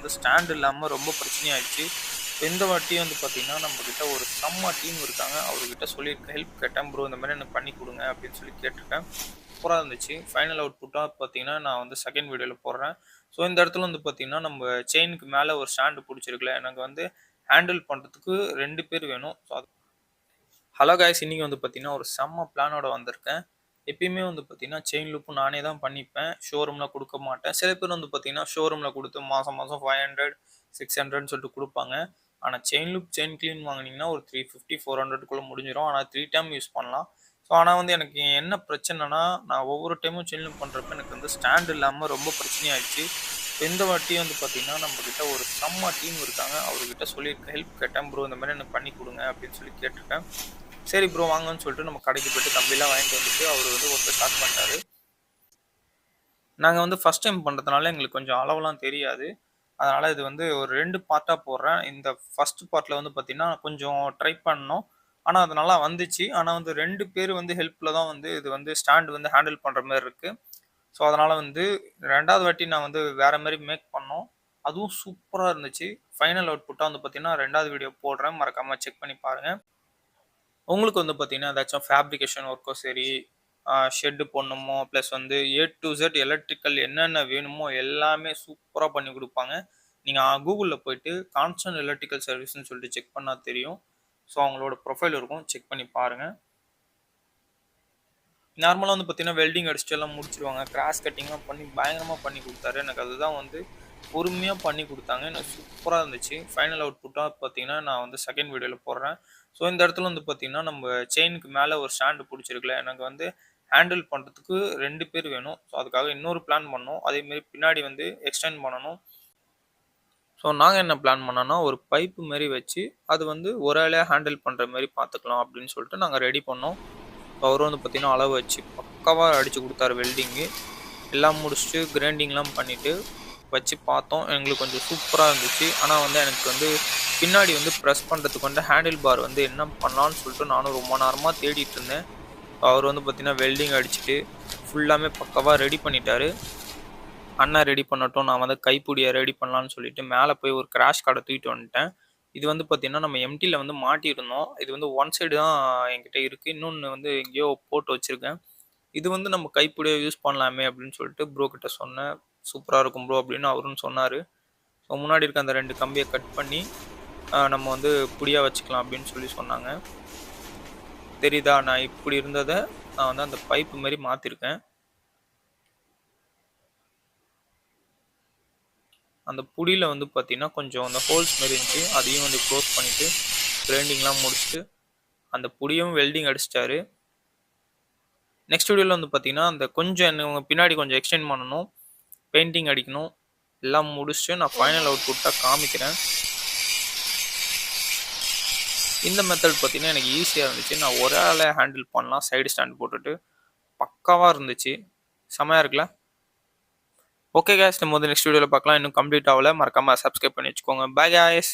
வந்து ஸ்டாண்ட் இல்லாமல் ரொம்ப பிரச்சனையாயிடுச்சு. இந்த வாட்டி வந்து பார்த்தீங்கன்னா, நம்மக்கிட்ட ஒரு செம்ம டீம் இருக்காங்க. அவர்கிட்ட சொல்லியிருக்கேன், ஹெல்ப் கேட்டேன். ப்ரோ இந்த மாதிரி எனக்கு பண்ணி கொடுங்க அப்படின்னு சொல்லி கேட்டிருக்கேன். சூப்பராக இருந்துச்சு. ஃபைனல் அவுட்புட்டாக பார்த்தீங்கன்னா, நான் வந்து செகண்ட் வீடியோவில் போடுறேன். ஸோ இந்த இடத்துல வந்து பார்த்தீங்கன்னா, நம்ம செயினுக்கு மேலே ஒரு ஸ்டாண்டு பிடிச்சிருக்குல்ல, எனக்கு வந்து ஹேண்டில் பண்ணுறதுக்கு 2 பேர் வேணும். ஸோ ஹலோ காய்ஸ், இன்னைக்கு வந்து பார்த்தீங்கன்னா, ஒரு செம்ம பிளானோட வந்திருக்கேன். எப்பயுமே வந்து பார்த்தீங்கன்னா, செயின் லூப் நானே தான் பண்ணிப்பேன். ஷோரூம்ல குடுக்க மாட்டேன். சில பேர் வந்து பார்த்தீங்கன்னா, ஷோரூம்ல குடுத்து மாசம் மாசம் 500, 600ன்னு சொல்லிட்டு குடுப்பாங்க. ஆனா செயின் லூப், செயின் கிளீன் வாங்குனீங்கன்னா ஒரு 350, 400க்குள்ள முடிஞ்சிரும். ஆனா 3 டைம் யூஸ் பண்ணலாம். ஸோ ஆனா வந்து எனக்கு என்ன பிரச்சனைனா, நான் ஒவ்வொரு டைமும் செயின் லூப் பண்றப்ப எனக்கு வந்து ஸ்டாண்ட் இல்லாம ரொம்ப பிரச்சனையாயிடுச்சு. இந்த வாட்டி வந்து பார்த்தீங்கன்னா, நம்மகிட்ட ஒரு செம்ம டீம் இருக்காங்க. அவர்கிட்ட சொல்லியிருக்கேன், ஹெல்ப் கேட்டேன். ப்ரோ இந்த மாதிரி எனக்கு பண்ணி குடுங்க அப்படின்னு சொல்லி கேட்டிருக்கேன். சரி ப்ரோ வாங்கன்னு சொல்லிட்டு நம்ம கடைக்கு போயிட்டு கம்பிலாம் வாங்கிட்டு வந்துட்டு அவரு வந்து ஒர்க்க ஸ்டார்ட் பண்ணிட்டாரு. நாங்க வந்து ஃபர்ஸ்ட் டைம் பண்றதுனால எங்களுக்கு கொஞ்சம் அளவெல்லாம் தெரியாது. அதனால இது வந்து ஒரு 2 பார்ட்டா போடுறேன். இந்த ஃபர்ஸ்ட் பார்ட்ல வந்து பார்த்தீங்கன்னா, கொஞ்சம் ட்ரை பண்ணோம். ஆனா அது நல்லா வந்துச்சு. ஆனா வந்து 2 பேர் வந்து ஹெல்ப்ல தான் வந்து இது வந்து ஸ்டாண்ட் வந்து ஹேண்டில் பண்ற மாரி இருக்கு. ஸோ அதனால வந்து 2வது வாட்டி நான் வந்து வேற மாரி மேக் பண்ணோம். அதுவும் சூப்பரா இருந்துச்சு. ஃபைனல் அவுட்புட்டா வந்து பார்த்தீங்கன்னா, 2வது வீடியோ போடுறேன். மறக்காம செக் பண்ணி பாருங்க. உங்களுக்கு வந்து பார்த்தீங்கன்னா, ஏதாச்சும் ஃபேப்ரிகேஷன் ஒர்க்கும் சரி, ஷெட் போடணுமோ, ப்ளஸ் வந்து ஏ டூ இசட் எலக்ட்ரிக்கல் என்னென்ன வேணுமோ எல்லாமே சூப்பரா பண்ணி குடுப்பாங்க. நீங்க கூகுள்ல போயிட்டு கான்ஸ்டன்ட் எலக்ட்ரிக்கல் சர்வீஸ்ன்னு சொல்லிட்டு செக் பண்ணா தெரியும். ஸோ அவங்களோட ப்ரொஃபைல் இருக்கும். செக் பண்ணி பாருங்க. நார்மலா வந்து பார்த்தீங்கன்னா, வெல்டிங் அடிச்சுட்டு எல்லாம் முடிச்சுருவாங்க. கிராஸ் கட்டிங்லாம் பண்ணி பயங்கரமா பண்ணி குடுத்தாரு. எனக்கு அதுதான் வந்து பொறுமையா பண்ணி குடுத்தாங்க. எனக்கு சூப்பரா இருந்துச்சு. ஃபைனல் அவுட்புட்டா பார்த்தீங்கன்னா, நான் வந்து செகண்ட் வீடியோல போடுறேன். ஸோ இந்த இடத்துல வந்து பார்த்தீங்கன்னா, நம்ம செயினுக்கு மேல ஒரு ஸ்டாண்டு புடிச்சிருக்குல்ல, எனக்கு வந்து ஹேண்டில் பண்றதுக்கு 2 பேர் வேணும். ஸோ அதுக்காக இன்னொரு பிளான் பண்ணோம். அதேமாரி பின்னாடி வந்து எக்ஸ்டெண்ட் பண்ணணும். ஸோ நாங்க என்ன பிளான் பண்ணோம்னா, ஒரு பைப் மாரி வச்சு, அது வந்து ஒரு ஆளே ஹேண்டில் பண்ற மாரி பார்த்துக்கலாம் அப்படின்னு சொல்லிட்டு நாங்க ரெடி பண்ணோம். அவரும் வந்து பார்த்தீங்கன்னா, அளவு வச்சு பக்காவா அடிச்சு குடுத்தாரு வெல்டிங்கு. எல்லாம் முடிச்சுட்டு கிரைண்டிங்லாம் பண்ணிட்டு வச்சு பார்த்தோம். எங்களுக்கு கொஞ்சம் சூப்பரா இருந்துச்சு. ஆனா வந்து எனக்கு வந்து பின்னாடி வந்து பிரஸ் பண்றதுக்கு வந்து ஹேண்டில் பார் வந்து என்ன பண்ணலான்னு சொல்லிட்டு நானும் ரொம்ப நேரமா தேடிட்டு இருந்தேன். அவர் வந்து பார்த்தீங்கன்னா, வெல்டிங் அடிச்சுட்டு ஃபுல்லாமே பக்காவா ரெடி பண்ணிட்டாரு. அண்ணன் ரெடி பண்ணட்டும். நான் வந்து கைப்புடிய ரெடி பண்ணலான்னு சொல்லிட்டு மேல போய் ஒரு கிராஷ் கார்ட தூக்கிட்டு வந்துட்டேன். இது வந்து பார்த்தீங்கன்னா, நம்ம எம்டில வந்து மாட்டியிருந்தோம். இது வந்து ஒன் சைடு தான் என்கிட்ட இருக்கு. இன்னொன்னு வந்து எங்கேயோ போட்டு வச்சிருக்கேன். இது வந்து நம்ம கைப்புடியா யூஸ் பண்ணலாமே அப்படின்னு சொல்லிட்டு ப்ரோ கிட்ட சொன்னேன். சூப்பரா இருக்கும் ப்ரோ அப்படின்னு அவரும் சொன்னாரு. ஸோ முன்னாடி இருக்க அந்த 2 கம்பிய கட் பண்ணி, நம்ம வந்து புடியா வச்சுக்கலாம் அப்படின்னு சொல்லி சொன்னாங்க. தெரியுதா? நான் இப்படி இருந்தத நான் வந்து அந்த பைப் மாரி மாத்திருக்கேன். அந்த புடியில வந்து பார்த்தீங்கன்னா, கொஞ்சம் அந்த ஹோல்ஸ் மாரி இருந்துச்சு. அதையும் வந்து குளோஸ் பண்ணிட்டு, கிரைண்டிங்லாம் முடிச்சுட்டு, அந்த புடியும் வெல்டிங் அடிச்சுட்டாரு. நெக்ஸ்ட் வீடியோல வந்து பார்த்தீங்கன்னா, அந்த கொஞ்சம் பின்னாடி கொஞ்சம் எக்ஸ்டெண்ட் பண்ணணும். பெயிண்டிங் அடிக்கணும். எல்லாம் முடிச்சுட்டு நான் ஃபைனல் அவுட்புட்டா காமிக்கிறேன். இந்த மெத்தட் பார்த்தீங்கன்னா, எனக்கு ஈஸியா இருந்துச்சு. நான் ஒரு ஆளா ஹேண்டில் பண்ணலாம். சைடு ஸ்டாண்ட் போட்டுட்டு. பக்காவா இருந்துச்சு. செமையா இருக்குல்ல? ஓகே காய்ஸ், நம்ம வந்து நெக்ஸ்ட் வீடியோல பார்க்கலாம். இன்னும் கம்ப்ளீட் ஆவல. மறக்காம சப்ஸ்கிரைப் பண்ணி வச்சுக்கோங்க. Bye guys.